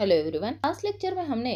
Hello everyone. Last lecture में हमने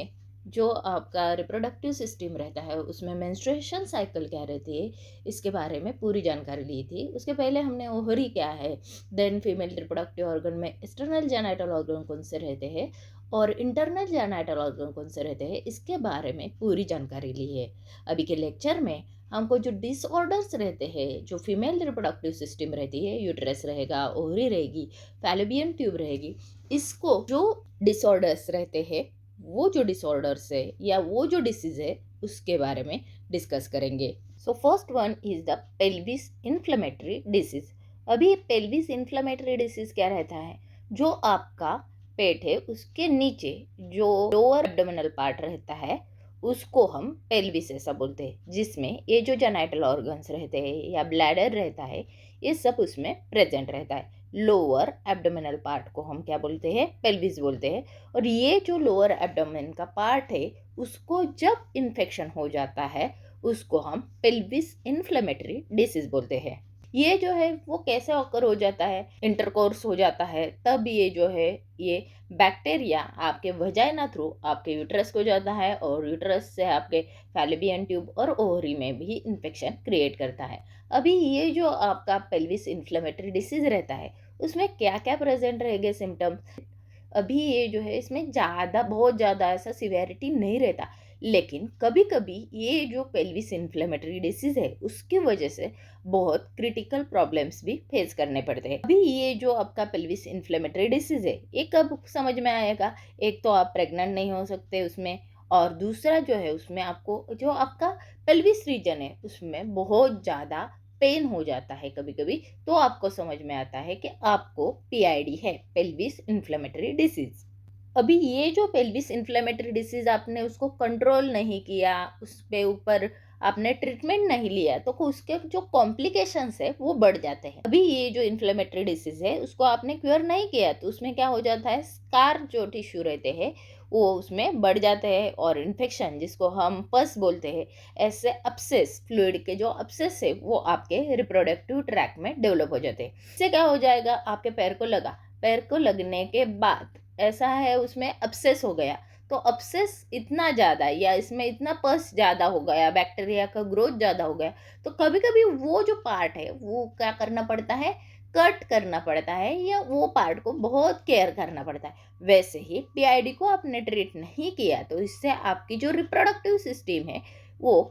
जो आपका रिप्रोडक्टिव सिस्टम रहता है उसमें मेंस्ट्रुएशन साइकिल क्या रहती है इसके बारे में पूरी जानकारी ली थी। उसके पहले हमने ओवरी क्या है, देन फीमेल रिप्रोडक्टिव ऑर्गन में एक्सटर्नल जेनिटल ऑर्गन कौन से रहते हैं और इंटरनल जेनिटल ऑर्गन कौन से रहते हैं, इसके बारे में पूरी जानकारी ली है। अभी के लेक्चर में हमको जो डिसऑर्डर्स रहते हैं, जो फीमेल रिप्रोडक्टिव सिस्टम रहती है, यूट्रस रहेगा, ओवरी रहेगी, फैलोपियन ट्यूब रहेगी, इसको जो डिसऑर्डर्स रहते हैं, वो जो डिसऑर्डर्स है या वो जो डिसीज है उसके बारे में डिस्कस करेंगे। So first one is the pelvis inflammatory disease. अभी पेल्विस इन्फ्लेमेटरी डिसीज क्या रहता है, जो आपका पेट है उसके नीचे जो लोअर एब्डोमिनल पार्ट रहता है उसको हम पेल्विस ऐसा बोलते हैं, जिसमें ये जो जेनिटल ऑर्गन्स रहते हैं या ब्लैडर रहता है ये सब उसमें प्रेजेंट रहता है। लोअर एब्डोमिनल पार्ट को हम क्या बोलते हैं, पेल्विस बोलते हैं। और ये जो लोअर एब्डोमेन का पार्ट है उसको जब इन्फेक्शन हो जाता है उसको हम पेल्विस इन्फ्लेमेटरी डिसीज बोलते हैं। ये जो है वो कैसे ऑकर हो जाता है, इंटरकोर्स हो जाता है, तब ये जो है ये बैक्टीरिया आपके वजाइना थ्रू आपके यूट्रस को जाता है और यूट्रस से आपके फैलोपियन ट्यूब और ओवरी में भी इन्फेक्शन क्रिएट करता है। अभी ये जो आपका पेल्विस इन्फ्लेमेटरी डिसीज रहता है उसमें क्या क्या प्रेजेंट रहेंगे सिम्टम्स। अभी ये जो है इसमें ज़्यादा बहुत ज़्यादा ऐसा सिवेरिटी नहीं रहता, लेकिन कभी कभी ये जो पेल्विस इन्फ्लेमेटरी डिसीज है उसकी वजह से बहुत क्रिटिकल प्रॉब्लम्स भी फेस करने पड़ते हैं। अभी ये जो आपका पेल्विस इन्फ्लेमेटरी डिसीज है ये कब समझ में आएगा, एक तो आप प्रेग्नेंट नहीं हो सकते उसमें, और दूसरा जो है उसमें आपको जो आपका पेल्विस रीजन है उसमें बहुत ज़्यादा पेन हो जाता है कभी कभी, तो आपको समझ में आता है कि आपको पीआईडी है, पेल्विस इन्फ्लेमेटरी डिसीज। अभी ये जो पेल्विस इन्फ्लेमेटरी डिसीज आपने उसको कंट्रोल नहीं किया, उस पे ऊपर आपने ट्रीटमेंट नहीं लिया, तो उसके जो कॉम्प्लिकेशंस है वो बढ़ जाते हैं। अभी ये जो इन्फ्लेमेटरी डिसीज है उसको आपने क्योर नहीं किया तो उसमें क्या हो जाता है, स्कार जो टिश्यू रहते हैं वो उसमें बढ़ जाते हैं और इन्फेक्शन जिसको हम पस बोलते हैं, ऐसे अपसेस, फ्लूइड के जो अपसेस है वो आपके रिप्रोडक्टिव ट्रैक में डेवलप हो जाते हैं। इससे क्या हो जाएगा, आपके पैर को लगा, पैर को लगने के बाद ऐसा है उसमें अपसेस हो गया, तो अपसेस इतना ज़्यादा या इसमें इतना पस ज़्यादा हो गया, बैक्टीरिया का ग्रोथ ज़्यादा हो गया, तो कभी कभी वो जो पार्ट है वो क्या करना पड़ता है, कट करना पड़ता है या वो पार्ट को बहुत केयर करना पड़ता है। वैसे ही पीआईडी को आपने ट्रीट नहीं किया तो इससे आपकी जो रिप्रोडक्टिव सिस्टम है वो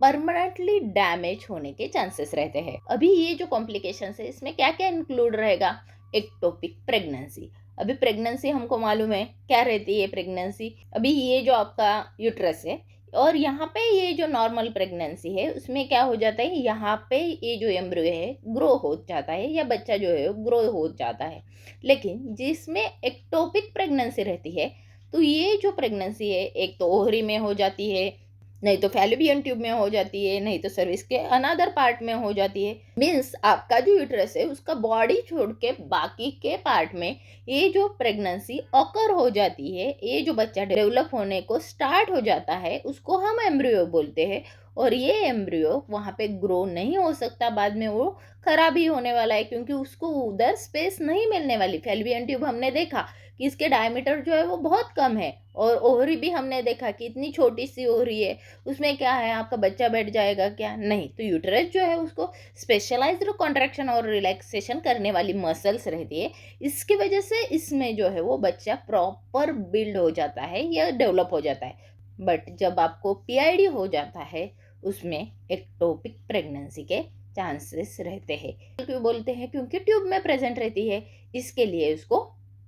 परमानेंटली डैमेज होने के चांसेस रहते हैं। अभी ये जो कॉम्प्लिकेशंस है इसमें क्या क्या इंक्लूड रहेगा, एक्टोपिक प्रेगनेंसी। अभी प्रेगनेंसी हमको मालूम है क्या रहती है प्रेगनेंसी। अभी ये जो आपका यूट्रस है और यहाँ पे ये जो नॉर्मल प्रेगनेंसी है उसमें क्या हो जाता है, यहाँ पे ये जो एम्ब्रियो है ग्रो हो जाता है या बच्चा जो है ग्रो हो जाता है। लेकिन जिसमें एक्टोपिक प्रेगनेंसी रहती है तो ये जो प्रेगनेंसी है एक तो ओवरी में हो जाती है, नहीं तो फैलोपियन ट्यूब में हो जाती है, नहीं तो सर्विस के अनदर पार्ट में हो जाती है। मीन्स आपका जो यूट्रस है उसका बॉडी छोड़ के बाकी के पार्ट में ये जो प्रेगनेंसी ऑकर हो जाती है, ये जो बच्चा डेवलप होने को स्टार्ट हो जाता है उसको हम एम्ब्रियो बोलते हैं। और ये एम्ब्रियो वहाँ पे ग्रो नहीं हो सकता, बाद में वो खराब ही होने वाला है क्योंकि उसको उधर स्पेस नहीं मिलने वाली। फैलोपियन ट्यूब हमने देखा कि इसके डायमीटर जो है वो बहुत कम है, और ओवरी भी हमने देखा कि इतनी छोटी सी ओवरी है, उसमें क्या है आपका बच्चा बैठ जाएगा क्या, नहीं। तो यूट्रस जो है उसको स्पेशलाइज्ड कॉन्ट्रैक्शन और रिलैक्सेशन करने वाली मसल्स रहती है, इसकी वजह से इसमें जो है वो बच्चा प्रॉपर बिल्ड हो जाता है या डेवलप हो जाता है। बट जब आपको पीआईडी हो जाता है उसमें एक्टोपिक प्रेगनेंसी के चांसेस रहते हैं। क्यों बोलते हैं, क्योंकि ट्यूब में प्रेजेंट रहती है, इसके लिए उसको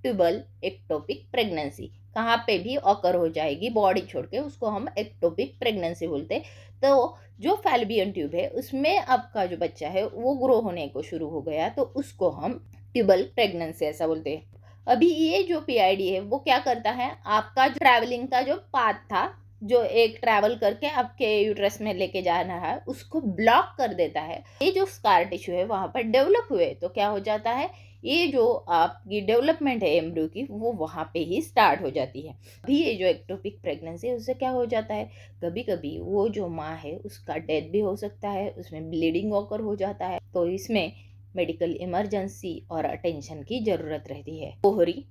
ट्यूबल एक्टोपिक प्रेगनेंसी कहाँ पे भी ऑकर हो जाएगी बॉडी छोड़ के, उसको हम एक्टोपिक प्रेगनेंसी बोलते हैं। तो जो फैलोपियन ट्यूब है उसमें आपका जो बच्चा है वो ग्रो होने को शुरू हो गया तो उसको हम ट्यूबल प्रेगनेंसी ऐसा बोलते हैं। अभी ये जो पीआईडी है वो क्या करता है, आपका जो ट्रैवलिंग का जो पाथ था, जो एक ट्रैवल करके आपके यूट्रस में लेके जाना है, उसको ब्लॉक कर देता है। ये जो स्कार टिश्यू है वहां पर डेवलप हुए तो क्या हो जाता है, ये जो आपकी डेवलपमेंट है एम्ब्रियो की वो वहाँ पे ही स्टार्ट हो जाती है। अभी ये जो एक्टोपिक प्रेगनेंसी है उससे क्या हो जाता है, कभी कभी वो जो माँ है उसका डेथ भी हो सकता है, उसमें ब्लीडिंग ऑकर हो जाता है, तो इसमें मेडिकल इमरजेंसी और अटेंशन की ज़रूरत रहती है। ओवरी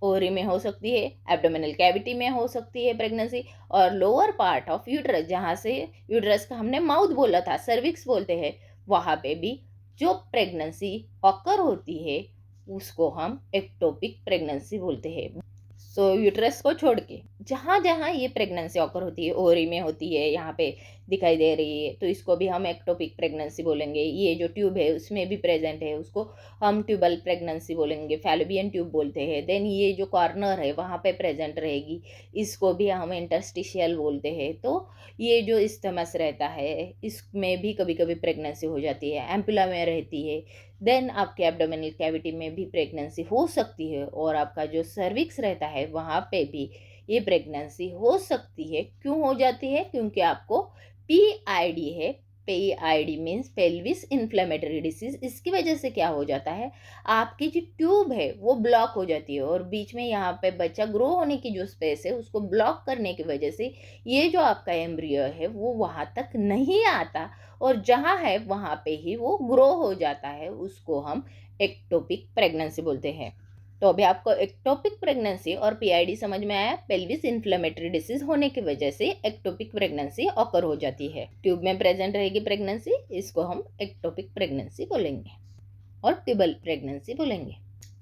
ओवरी में हो सकती है, एब्डोमिनल कैविटी में हो सकती है प्रेगनेंसी, और लोअर पार्ट ऑफ यूट्रस, जहाँ से यूट्रस का हमने माउथ बोला था, सर्विक्स बोलते हैं, वहाँ पे भी जो प्रेगनेंसी ऑकर होती है उसको हम एक्टोपिक प्रेगनेंसी बोलते हैं। सो यूट्रस को छोड़ के जहाँ जहाँ ये प्रेगनेंसी ऑकर होती है, ओवरी में होती है, यहाँ पे दिखाई दे रही है, तो इसको भी हम एक्टोपिक प्रेगनेंसी बोलेंगे। ये जो ट्यूब है उसमें भी प्रेजेंट है, उसको हम ट्यूबल प्रेगनेंसी बोलेंगे, फैलोपियन ट्यूब बोलते हैं। देन ये जो कॉर्नर है वहाँ पे प्रेजेंट रहेगी, इसको भी हम इंटरस्टिशियल बोलते हैं। तो ये जो इस्थमस रहता है इसमें भी कभी कभी प्रेगनेंसी हो जाती है, एम्पुला में रहती है। देन आपके एब्डोमिनल कैविटी में भी प्रेगनेंसी हो सकती है, और आपका जो सर्विक्स रहता है वहाँ पे भी ये प्रेगनेंसी हो सकती है। क्यों हो जाती है? क्योंकि आपको पीआईडी है। PID means pelvis inflammatory disease. इसकी वजह से क्या हो जाता है, आपकी जो ट्यूब है वो ब्लॉक हो जाती है, और बीच में यहाँ पे बच्चा ग्रो होने की जो स्पेस है उसको ब्लॉक करने की वजह से ये जो आपका एम्ब्रियो है वो वहाँ तक नहीं आता, और जहाँ है वहाँ पे ही वो ग्रो हो जाता है। उसको हम एक्टोपिक प्रेगनेंसी बोलते हैं। तो अभी आपको एक्टोपिक प्रेगनेंसी और पीआईडी समझ में आया। पेल्विस इन्फ्लेमेटरी डिसीज होने की वजह से एक्टोपिक प्रेगनेंसी ऑकर हो जाती है, ट्यूब में प्रेजेंट रहेगी प्रेगनेंसी, इसको हम एक्टोपिक प्रेगनेंसी बोलेंगे और ट्यूबल प्रेगनेंसी बोलेंगे।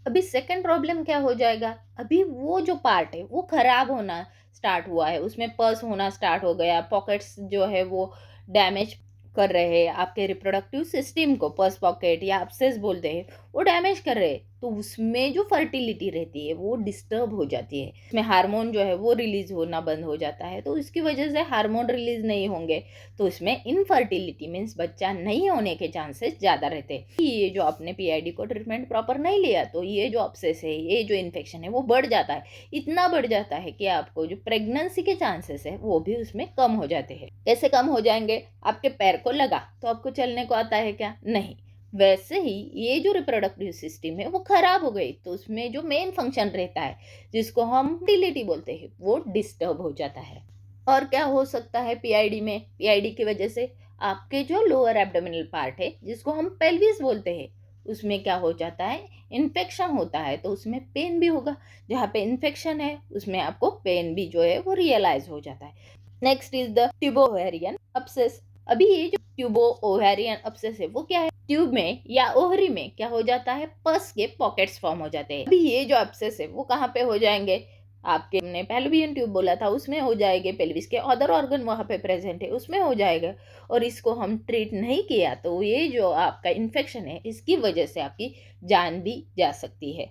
अभी सेकंड प्रॉब्लम क्या हो जाएगा, अभी वो जो पार्ट है वो खराब होना स्टार्ट हुआ है, उसमें पस होना स्टार्ट हो गया, पॉकेट्स जो है वो डैमेज कर रहे हैं आपके रिप्रोडक्टिव सिस्टम को, पस पॉकेट या एब्सेस बोलते हैं, वो डैमेज कर रहे हैं। तो उसमें जो फर्टिलिटी रहती है वो डिस्टर्ब हो जाती है, उसमें हार्मोन जो है वो रिलीज होना बंद हो जाता है। तो इसकी वजह से हार्मोन रिलीज नहीं होंगे तो इसमें इनफर्टिलिटी मीन्स बच्चा नहीं होने के चांसेस ज़्यादा रहते हैं। ये जो आपने पीआईडी को ट्रीटमेंट प्रॉपर नहीं लिया तो ये जो अब्सेस है, ये जो इन्फेक्शन है वो बढ़ जाता है, इतना बढ़ जाता है कि आपको जो प्रेगनेंसी के चांसेस है वो भी उसमें कम हो जाते हैं। कैसे कम हो जाएंगे? आपके पैर को लगा तो आपको चलने को आता है क्या? नहीं। वैसे ही ये जो रिप्रोडक्टिव सिस्टम है वो खराब हो गई तो उसमें जो मेन फंक्शन रहता है जिसको हम फर्टिलिटी बोलते हैं वो डिस्टर्ब हो जाता है। और क्या हो सकता है पीआईडी में? पीआईडी की वजह से आपके जो लोअर एब्डोमिनल पार्ट है जिसको हम पेल्विस बोलते हैं उसमें क्या हो जाता है, इन्फेक्शन होता है, तो उसमें पेन भी होगा। जहाँ पे इन्फेक्शन है उसमें आपको पेन भी जो है वो रियलाइज हो जाता है। Next is the ट्यूबो ovarian obsess. अभी ये जो ट्यूबो ओवेरियन अब्सेस है वो क्या है, ट्यूब में या ओवरी में क्या हो जाता है, पस के पॉकेट्स फॉर्म हो जाते हैं। अभी ये जो अब्सेस है वो कहाँ पे हो जाएंगे, आपके हमने फैलोपियन ट्यूब बोला था उसमें हो जाएंगे, पेल्विस के अदर ऑर्गन वहाँ पे प्रेजेंट है उसमें हो जाएगा, और इसको हम ट्रीट नहीं किया तो ये जो आपका इन्फेक्शन है इसकी वजह से आपकी जान भी जा सकती है।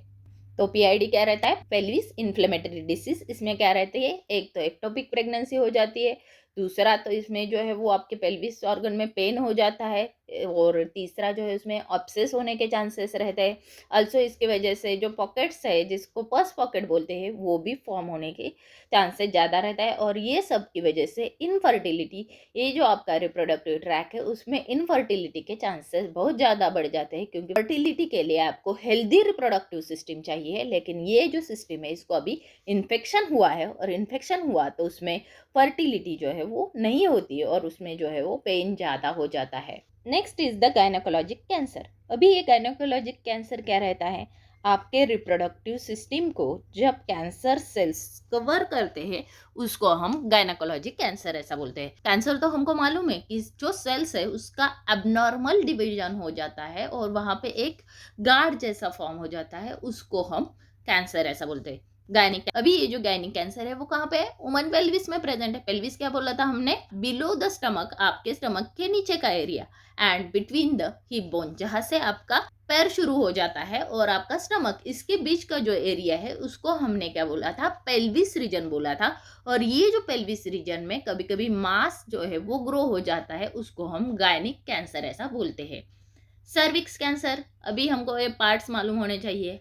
तो पीआईडी क्या रहता है, पेल्विस इन्फ्लेमेटरी डिसीज। इसमें क्या रहती है, एक तो एक्टोपिक प्रेगनेंसी हो जाती है, दूसरा तो इसमें जो है वो आपके पेल्विस ऑर्गन में पेन हो जाता है, और तीसरा जो है उसमें अब्सेस होने के चांसेस रहते हैं। अल्सो इसकी वजह से जो पॉकेट्स है जिसको पस पॉकेट बोलते हैं वो भी फॉर्म होने के चांसेस ज़्यादा रहता है, और ये सब की वजह से इनफर्टिलिटी, ये जो आपका रिप्रोडक्टिव ट्रैक है उसमें इनफर्टिलिटी के चांसेस बहुत ज़्यादा बढ़ जाते हैं, क्योंकि फर्टिलिटी के लिए आपको हेल्दी रिप्रोडक्टिव सिस्टम चाहिए, लेकिन ये जो सिस्टम है इसको अभी इन्फेक्शन हुआ है, और इन्फेक्शन हुआ तो उसमें फर्टिलिटी जो है वो नहीं होती है, और उसमें जो है वो पेन ज़्यादा हो जाता है। Next is the gynaecologic cancer. अभी ये गायनोकोलॉजिक कैंसर क्या रहता है, आपके रिप्रोडक्टिव सिस्टम को जब कैंसर सेल्स कवर करते हैं उसको हम गायनोकोलॉजिक कैंसर ऐसा बोलते हैं। कैंसर तो हमको मालूम है कि जो सेल्स है उसका एबनॉर्मल डिवीजन हो जाता है और वहाँ पे एक गार्ड जैसा फॉर्म हो जाता है, उसको हम कैंसर ऐसा बोलते हैं। गायनिक, अभी ये जो गायनिक कैंसर है वो कहाँ पे है, वुमन पेल्विस में प्रेजेंट है। पेल्विस क्या बोला था हमने, बिलो द स्टमक, आपके स्टमक के नीचे का area, and between the hip bone, जहां से आपका पैर शुरू हो जाता है और आपका स्टमक, इसके बीच का जो एरिया है उसको हमने क्या बोला था, पेल्विस रीजन बोला था। और ये जो पेल्विस रीजन में कभी कभी मास जो है वो ग्रो हो जाता है, उसको हम गायनिक कैंसर ऐसा बोलते हैं। सर्विक्स कैंसर, अभी हमको ये पार्ट्स मालूम होने चाहिए।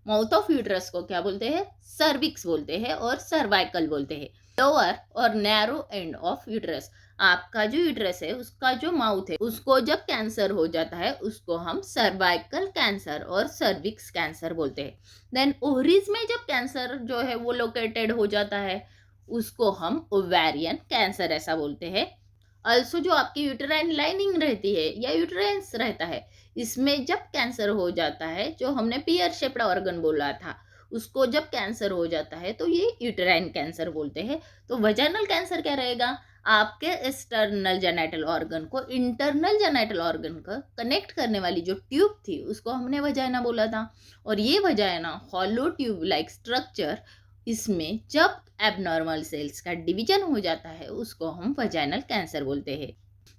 माउथ ऑफ यूट्रस को क्या बोलते हैं, सर्विक्स बोलते हैं और सर्वाइकल बोलते हैं। लोअर और नैरो एंड ऑफ यूट्रस, आपका जो यूट्रस है उसका जो माउथ है उसको जब कैंसर हो जाता है उसको हम सर्वाइकल कैंसर और सर्विक्स कैंसर बोलते हैं। देन ओवरीज में जब कैंसर जो है वो लोकेटेड हो जाता है उसको हम ओवेरियन कैंसर ऐसा बोलते हैं। अल्सो जो आपकी यूटेराइन लाइनिंग रहती है या यूटेराइन्स रहता है, इसमें जब कैंसर हो जाता है, जो हमने पियर शेप्ड ऑर्गन बोला था, उसको जब कैंसर हो जाता है तो ये यूटेराइन कैंसर बोलते हैं। तो वजाइनल कैंसर क्या रहेगा, आपके एक्सटर्नल जेनिटल ऑर्गन को इंटरनल जेनिटल ऑर्गन का कनेक्ट करने वाली जो ट्यूब थी उसको हमने वजाइना बोला था। और ये vagina hollow tube like structure, इसमें जब एबनॉर्मल सेल्स का डिवीजन हो जाता है उसको हम वजाइनल कैंसर बोलते हैं।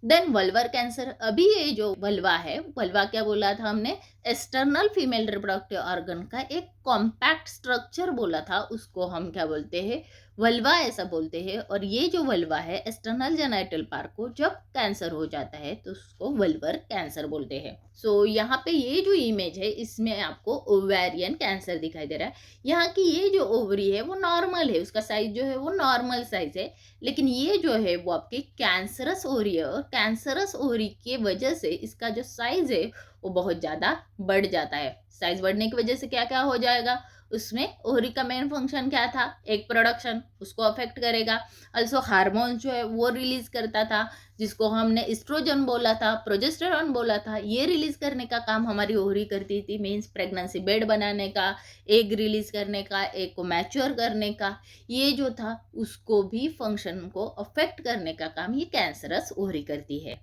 देन वल्वर कैंसर, अभी ये जो वल्वा है, वल्वा क्या बोला था हमने, एक्सटर्नल फीमेल रिप्रोडक्टिव ऑर्गन का एक कॉम्पैक्ट स्ट्रक्चर बोला था, उसको हम क्या बोलते हैं, वल्वा ऐसा बोलते हैं। और ये जो वल्वा है एक्सटर्नल जेनिटल पार्ट को जब कैंसर हो जाता है तो उसको वल्वर कैंसर बोलते हैं। सो यहाँ पे ये जो इमेज है इसमें आपको ओवेरियन कैंसर दिखाई दे रहा है। यहाँ की ये जो ओवरी है वो नॉर्मल है, उसका साइज जो है वो नॉर्मल साइज है, लेकिन ये जो है वो आपकी कैंसरस ओवरी है। और कैंसरस ओवरी की वजह से इसका जो साइज है वो बहुत ज़्यादा बढ़ जाता है। साइज बढ़ने की वजह से क्या क्या हो जाएगा, उसमें ओवरी का मेन फंक्शन क्या था, एग प्रोडक्शन, उसको अफेक्ट करेगा। अल्सो हार्मोन जो है वो रिलीज करता था, जिसको हमने एस्ट्रोजन बोला था, प्रोजेस्टेरॉन बोला था। ये रिलीज करने का काम हमारी ओवरी करती थी, मीन्स प्रेगनेंसी बेड बनाने का, एग रिलीज करने का, एग को मैच्योर करने का, ये जो था उसको भी फंक्शन को अफेक्ट करने का काम ये कैंसरस ओवरी करती है।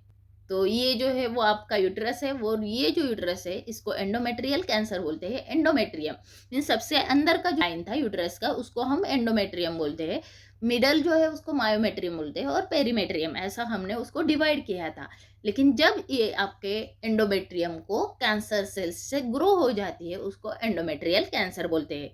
तो ये जो है वो आपका यूट्रस है, वो ये जो यूट्रस है इसको एंडोमेट्रियल कैंसर बोलते हैं। एंडोमेट्रियम मीन सबसे अंदर का जो लाइन था यूट्रस का उसको हम एंडोमेट्रियम बोलते हैं। मिडल जो है उसको मायोमेट्रियम बोलते हैं और पेरीमेट्रियम, ऐसा हमने उसको डिवाइड किया था। लेकिन जब ये आपके एंडोमेट्रियम को कैंसर सेल्स से ग्रो हो जाती है उसको एंडोमेट्रियल कैंसर बोलते हैं।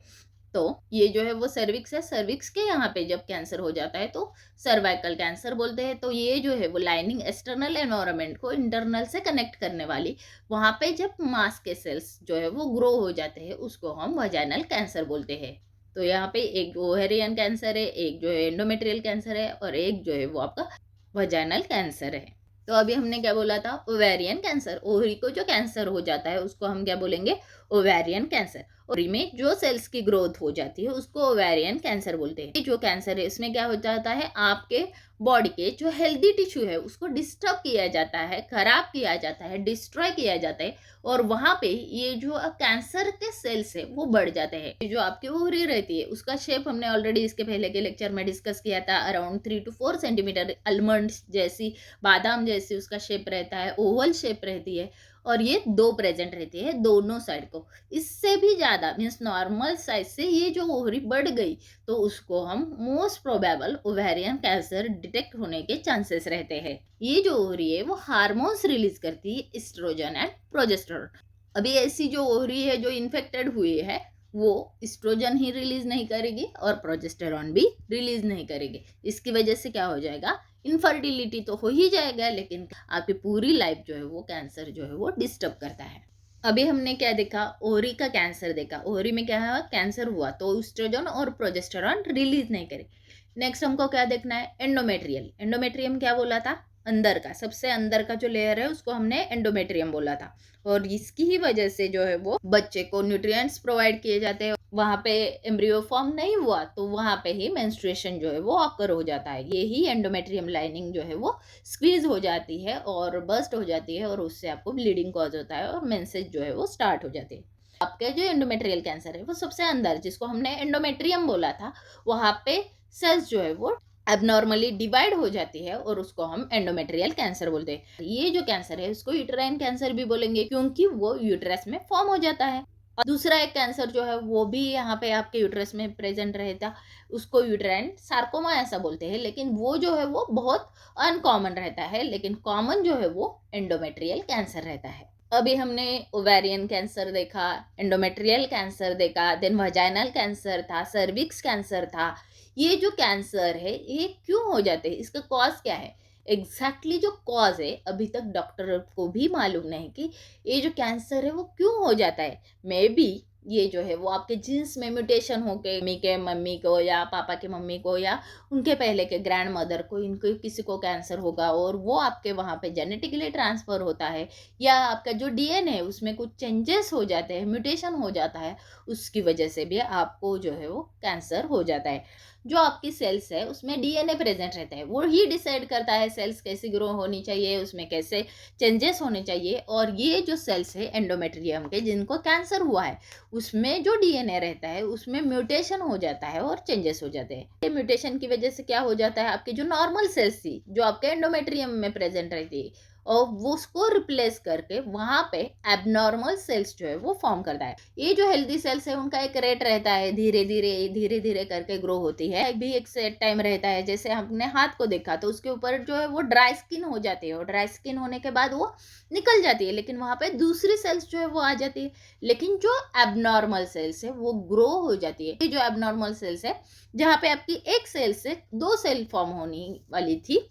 तो ये जो है वो सर्विक्स है, सर्विक्स के यहाँ पे जब कैंसर हो जाता है तो सर्वाइकल कैंसर बोलते हैं। तो ये जो है वो लाइनिंग एक्सटर्नल एनवायरनमेंट को इंटरनल से कनेक्ट करने वाली, वहाँ पे जब मांस के सेल्स जो है वो ग्रो हो जाते हैं उसको हम वजाइनल कैंसर बोलते हैं। तो यहाँ पे एक ओवेरियन कैंसर है, एक जो है एंडोमेट्रियल कैंसर है और एक जो है वो आपका वजाइनल कैंसर है। तो अभी हमने क्या बोला था, ओवेरियन कैंसर, ओवरी को जो कैंसर हो जाता है उसको हम क्या बोलेंगे, ओवेरियन कैंसर। ओवरी में जो सेल्स की ग्रोथ हो जाती है उसको ओवेरियन कैंसर बोलते हैं। जो कैंसर है इसमें क्या हो जाता है, आपके बॉडी के जो हेल्दी टिश्यू है उसको डिस्टर्ब किया जाता है, खराब किया जाता है, डिस्ट्रॉय किया जाता है, और वहां पे ये जो कैंसर के सेल्स है वो बढ़ जाते हैं। जो आपकी ओवरी रहती है उसका शेप हमने ऑलरेडी इसके पहले के लेक्चर में डिस्कस किया था, अराउंड 3 to 4 सेंटीमीटर, आलमंड जैसी, बादाम जैसी उसका शेप रहता है, ओवल शेप रहती है, और ये दो प्रेजेंट रहती है दोनों साइड को। इससे भी ज़्यादा मीन्स नॉर्मल साइज से ये जो ओवरी बढ़ गई तो उसको हम most probable ovarian cancer detect होने के चांसेस रहते हैं। ये जो ओवरी है वो हार्मोन्स रिलीज करती है, एस्ट्रोजन एंड प्रोजेस्टेरोन। अभी ऐसी जो ओवरी है जो इन्फेक्टेड हुई है वो एस्ट्रोजन ही रिलीज नहीं करेगी और प्रोजेस्टेरोन भी रिलीज नहीं करेगी। इसकी वजह से क्या हो जाएगा, इनफर्टिलिटी तो हो ही जाएगा, लेकिन आपकी पूरी लाइफ जो है वो कैंसर जो है वो डिस्टर्ब करता है। अभी हमने क्या देखा, ओवरी का कैंसर देखा। ओवरी में क्या है, कैंसर हुआ तो एस्ट्रोजन और प्रोजेस्टेरोन रिलीज नहीं करे। नेक्स्ट हमको क्या देखना है, एंडोमेट्रियल। एंडोमेट्रियम क्या बोला था, अंदर का, सबसे अंदर का जो लेयर है उसको हमने एंडोमेट्रियम बोला था। और इसकी ही वजह से जो है वो बच्चे को न्यूट्रिएंट्स प्रोवाइड किए जाते हैं। वहाँ पे एम्ब्रियो फॉर्म नहीं हुआ तो वहाँ पे ही मेंस्ट्रुएशन जो है वो ऑकर हो जाता है। ये ही एंडोमेट्रियम लाइनिंग जो है वो स्क्वीज हो जाती है और बर्स्ट हो जाती है और उससे आपको ब्लीडिंग कॉज होता है और मेंसेज जो है वो स्टार्ट हो जाती है। आपका जो एंडोमेट्रियल कैंसर है वो सबसे अंदर, जिसको हमने एंडोमेट्रियम बोला था, वहाँ पे सेल्स जो है वो एबनॉर्मली डिवाइड हो जाती है और उसको हम एंडोमेट्रियल कैंसर बोलते हैं। ये जो कैंसर है उसको यूटेराइन कैंसर भी बोलेंगे क्योंकि वो यूटेरस में फॉर्म हो जाता है। और दूसरा एक कैंसर जो है वो भी यहाँ पे आपके यूटेरस में प्रेजेंट रहता, उसको यूटेराइन सार्कोमा ऐसा बोलते हैं, लेकिन वो जो है वो बहुत अनकॉमन रहता है, लेकिन कॉमन जो है वो एंडोमेट्रियल कैंसर रहता है। अभी हमने ओवेरियन कैंसर देखा, एंडोमेट्रियल कैंसर देखा, देन वजाइनल कैंसर था, सर्विक्स कैंसर था। ये जो कैंसर है ये क्यों हो जाते हैं, इसका कॉज क्या है, एग्जैक्टली जो कॉज है अभी तक डॉक्टर को भी मालूम नहीं कि ये जो कैंसर है वो क्यों हो जाता है। मे बी ये जो है वो आपके जीन्स में म्यूटेशन हो के मम्मी के मम्मी को या पापा के मम्मी को या उनके पहले के ग्रैंड मदर को, इनको किसी को कैंसर होगा और वो आपके वहाँ पे जेनेटिकली ट्रांसफ़र होता है, या आपका जो डीएनए है उसमें कुछ चेंजेस हो जाते हैं, म्यूटेशन हो जाता है, उसकी वजह से भी आपको जो है वो कैंसर हो जाता है। जो आपकी सेल्स है उसमें डीएनए प्रेजेंट रहता है, वो ही डिसाइड करता है सेल्स कैसी ग्रो होनी चाहिए, उसमें कैसे चेंजेस होने चाहिए। और ये जो सेल्स है एंडोमेट्रियम के जिनको कैंसर हुआ है, उसमें जो डीएनए रहता है उसमें म्यूटेशन हो जाता है और चेंजेस हो जाते हैं। ये म्यूटेशन की वजह से क्या हो जाता है, आपकी जो नॉर्मल सेल्स थी जो आपके एंडोमेट्रियम में प्रेजेंट रहती है, और वो उसको रिप्लेस करके वहां पे एबनॉर्मल सेल्स जो है वो फॉर्म करता है। ये जो हेल्दी सेल्स है उनका एक रेट रहता है, धीरे धीरे करके ग्रो होती है, भी एक सेट टाइम रहता है। जैसे हमने हाथ को देखा तो उसके ऊपर जो है वो ड्राई स्किन हो जाती है, और ड्राई स्किन होने के बाद वो निकल जाती है, लेकिन वहां पे दूसरी सेल्स जो है वो आ जाती है। लेकिन जो एबनॉर्मल सेल्स है वो ग्रो हो जाती है। ये जो एबनॉर्मल सेल्स है, जहाँ पे आपकी एक सेल से दो सेल फॉर्म होने वाली थी,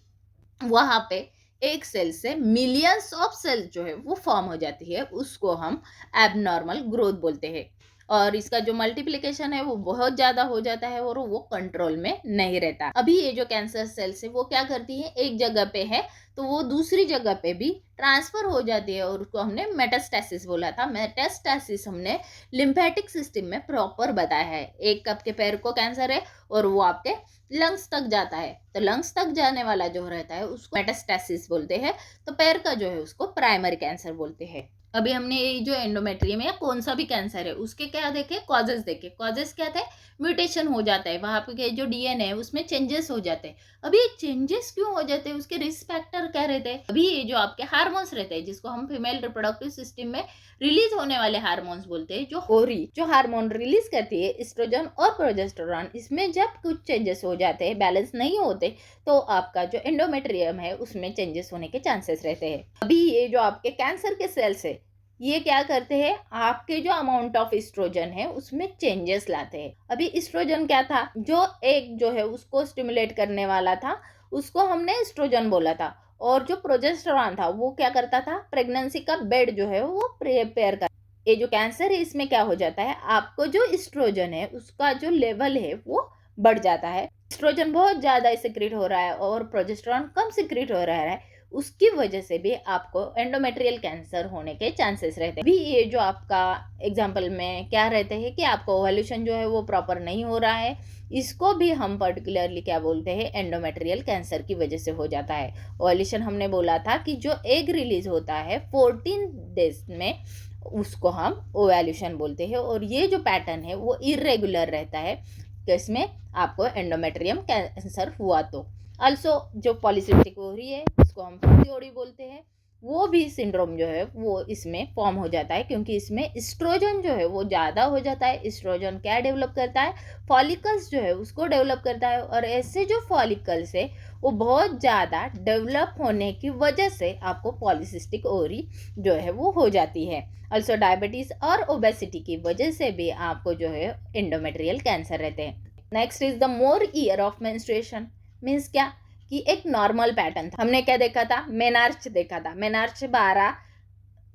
वहां पे एक सेल से मिलियंस ऑफ सेल्स जो है वो फॉर्म हो जाती है, उसको हम एबनॉर्मल ग्रोथ बोलते हैं। और इसका जो मल्टीप्लिकेशन है वो बहुत ज्यादा हो जाता है और वो कंट्रोल में नहीं रहता। अभी ये जो कैंसर सेल्स है वो क्या करती है, एक जगह पे है तो वो दूसरी जगह पे भी ट्रांसफर हो जाती है, और उसको हमने मेटास्टेसिस बोला था। मेटास्टेसिस हमने लिम्फेटिक सिस्टम में प्रॉपर बताया है। एक आपके पैर को कैंसर है और वो आपके लंग्स तक जाता है, तो लंग्स तक जाने वाला जो रहता है उसको मेटास्टेसिस बोलते हैं। तो पैर का जो है उसको प्राइमरी कैंसर बोलते हैं। अभी हमने ये जो एंडोमेट्रियम या कौन सा भी कैंसर है उसके क्या देखे, कॉजेस देखे। कॉजेस क्या थे, म्यूटेशन हो जाता है, वहां पे जो डीएनए है उसमें चेंजेस हो जाते हैं। अभी ये चेंजेस क्यों हो जाते हैं, उसके रिस्क फैक्टर क्या रहते हैं। अभी ये जो आपके हार्मोन्स रहते हैं जिसको हम फीमेल रिप्रोडक्टिव सिस्टम में रिलीज होने वाले हार्मोन्स बोलते हैं, जो होरी जो हार्मोन रिलीज करती है एस्ट्रोजन और प्रोजेस्टेरोन, इसमें जब कुछ चेंजेस हो जाते हैं, बैलेंस नहीं होते, तो आपका जो एंडोमेट्रियम है उसमें चेंजेस होने के चांसेस रहते हैं। अभी ये जो आपके कैंसर के सेल्स है ये क्या करते हैं, आपके जो अमाउंट ऑफ एस्ट्रोजन है उसमें चेंजेस लाते हैं। अभी एस्ट्रोजन क्या था, जो एक जो है उसको स्टिमुलेट करने वाला था, उसको हमने एस्ट्रोजन बोला था। और जो प्रोजेस्टेरॉन था वो क्या करता था, प्रेगनेंसी का बेड जो है वो प्रिपेयर कर। ये जो कैंसर है इसमें क्या हो जाता है, आपको जो एस्ट्रोजन है उसका जो लेवल है वो बढ़ जाता है। एस्ट्रोजन बहुत ज्यादा सिक्रीट हो रहा है और प्रोजेस्टेरॉन कम सिक्रीट हो रहा है, उसकी वजह से भी आपको एंडोमेट्रियल कैंसर होने के चांसेस रहते हैं। भी ये जो आपका एग्जांपल में क्या रहते हैं कि आपको ओवल्यूशन जो है वो प्रॉपर नहीं हो रहा है, इसको भी हम पर्टिकुलरली क्या बोलते हैं, एंडोमेट्रियल कैंसर की वजह से हो जाता है। ओवल्यूशन हमने बोला था कि जो एग रिलीज होता है 14 डेज में, उसको हम ओवल्यूशन बोलते हैं। और ये जो पैटर्न है वो इरेगुलर रहता है, इसमें आपको एंडोमेट्रियम कैंसर हुआ तो। अल्सो जो पॉलीसिस्टिक ओवरी है इसको हम पीसीओडी बोलते हैं, वो भी सिंड्रोम जो है वो इसमें फॉर्म हो जाता है, क्योंकि इसमें एस्ट्रोजन जो है वो ज़्यादा हो जाता है। एस्ट्रोजन क्या डेवलप करता है, फॉलिकल्स जो है उसको डेवलप करता है, और ऐसे जो फॉलिकल्स है वो बहुत ज़्यादा डेवलप होने की वजह से आपको पॉलीसिस्टिक ओवरी जो है वो हो जाती है। अल्सो डायबिटीज़ और ओबेसिटी की वजह से भी आपको जो है एंडोमेट्रियल कैंसर रहते हैं। Next is the more year of menstruation. Means क्या कि एक नॉर्मल पैटर्न था, हमने क्या देखा था, मेनार्च देखा था। मेनार्च 12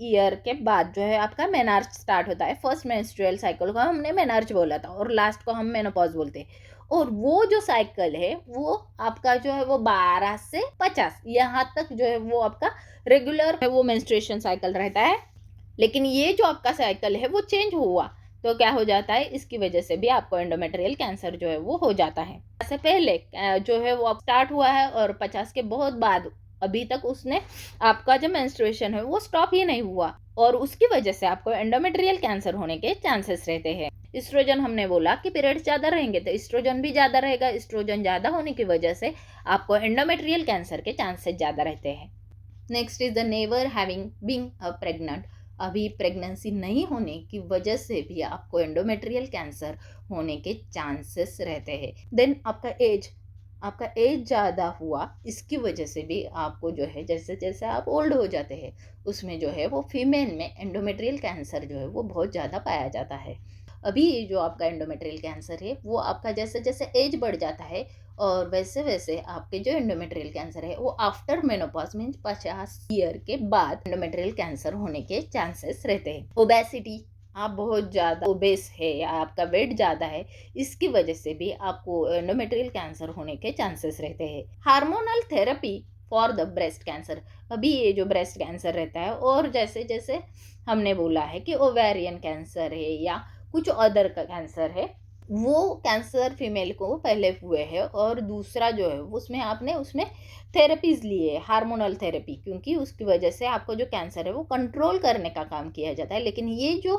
ईयर के बाद जो है आपका मेनार्च स्टार्ट होता है। फर्स्ट मेंस्ट्रुअल साइकिल को हमने मेनार्च बोला था और लास्ट को हम मेनोपॉज बोलते हैं। और वो जो साइकिल है वो आपका जो है वो 12 से 50 यहाँ तक जो है वो आपका रेगुलर है वो मेंस्ट्रुएशन साइकिल रहता है। लेकिन ये जो आपका साइकिल है वो चेंज हुआ तो क्या हो जाता है, इसकी वजह से भी आपको एंडोमेट्रियल कैंसर जो है वो हो जाता है। ऐसे पहले जो है वो अब स्टार्ट हुआ है और 50 के बहुत बाद अभी तक उसने आपका जो मेंस्ट्रुएशन है वो स्टॉप ही नहीं हुआ, और उसकी वजह से आपको एंडोमेट्रियल कैंसर होने के चांसेस रहते हैं। एस्ट्रोजन हमने बोला कि पीरियड्स ज्यादा रहेंगे तो एस्ट्रोजन भी ज्यादा रहेगा। एस्ट्रोजन ज्यादा होने की वजह से आपको एंडोमेट्रियल कैंसर के चांसेस ज्यादा रहते हैं। Next is the never having been pregnant. अभी प्रेगनेंसी नहीं होने की वजह से भी आपको एंडोमेट्रियल कैंसर होने के चांसेस रहते हैं। देन आपका एज ज़्यादा हुआ, इसकी वजह से भी आपको जो है जैसे जैसे आप ओल्ड हो जाते हैं उसमें जो है वो फीमेल में एंडोमेट्रियल कैंसर जो है वो बहुत ज़्यादा पाया जाता है। अभी जो आपका एंडोमेट्रियल कैंसर है वो आपका जैसे जैसे एज बढ़ जाता है और वैसे वैसे आपके जो एंडोमेट्रियल कैंसर है वो आफ्टर मेनोपॉज मीन्स 50 ईयर के बाद एंडोमेट्रियल कैंसर होने के चांसेस रहते हैं। ओबेसिटी, आप बहुत ज़्यादा ओबेस है या आपका वेट ज़्यादा है, इसकी वजह से भी आपको एंडोमेट्रियल कैंसर होने के चांसेस रहते हैं। Hormonal therapy for the breast cancer. अभी ये जो ब्रेस्ट कैंसर रहता है और जैसे जैसे हमने बोला है कि ओवेरियन कैंसर है या कुछ अदर का कैंसर है, वो कैंसर फीमेल को पहले हुए हैं, और दूसरा जो है उसमें आपने उसमें थेरेपीज लिए, हार्मोनल थेरेपी, क्योंकि उसकी वजह से आपको जो कैंसर है वो कंट्रोल करने का काम किया जाता है। लेकिन ये जो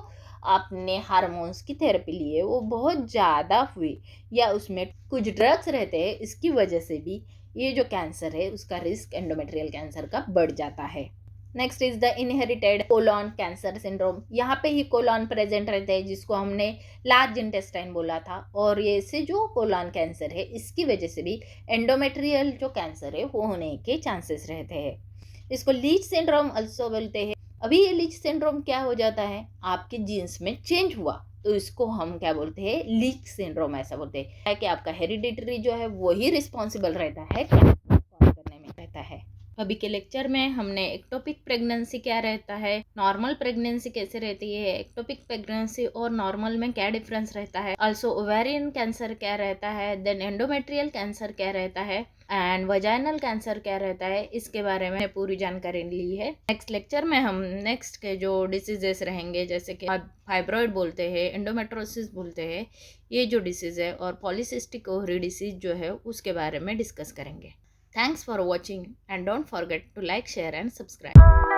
आपने हार्मोन्स की थेरेपी ली है वो बहुत ज़्यादा हुई, या उसमें कुछ ड्रग्स रहते हैं, इसकी वजह से भी ये जो कैंसर है उसका रिस्क एंडोमेट्रियल कैंसर का बढ़ जाता है। Next is the inherited colon cancer syndrome. यहाँ पे ही कोलॉन प्रेजेंट रहते हैं, जिसको हमने लार्ज इंटेस्टाइन बोला था, और ये से जो कोलॉन कैंसर है इसकी वजह से भी एंडोमेट्रियल जो कैंसर है वो होने के चांसेस रहते हैं। इसको लीच सिंड्रोम अल्सो बोलते हैं। अभी ये लीच सिंड्रोम क्या हो जाता है, आपके जीन्स में चेंज हुआ तो इसको हम क्या बोलते हैं, लीच सिंड्रोम ऐसा बोलते हैं, कि आपका हेरिडिटरी जो है वही रिस्पॉन्सिबल रहता है कैंसर कॉज करने में रहता है। अभी के लेक्चर में हमने एक्टोपिक प्रेगनेंसी क्या रहता है, नॉर्मल प्रेगनेंसी कैसे रहती है, एक्टोपिक प्रेगनेंसी और नॉर्मल में क्या डिफरेंस रहता है, आल्सो ओवेरियन कैंसर क्या रहता है, देन एंडोमेट्रियल कैंसर क्या रहता है, एंड वजाइनल कैंसर क्या रहता है, इसके बारे में पूरी जानकारी ली है। नेक्स्ट लेक्चर में हम नेक्स्ट के जो डिसीजेस रहेंगे, जैसे कि फाइब्रॉइड बोलते हैं, एंडोमेट्रोसिस बोलते हैं, ये जो डिसीज है, और पॉलीसिस्टिक ओवरी डिसीज जो है उसके बारे में डिस्कस करेंगे। Thanks for watching, and don't forget to like, share and subscribe.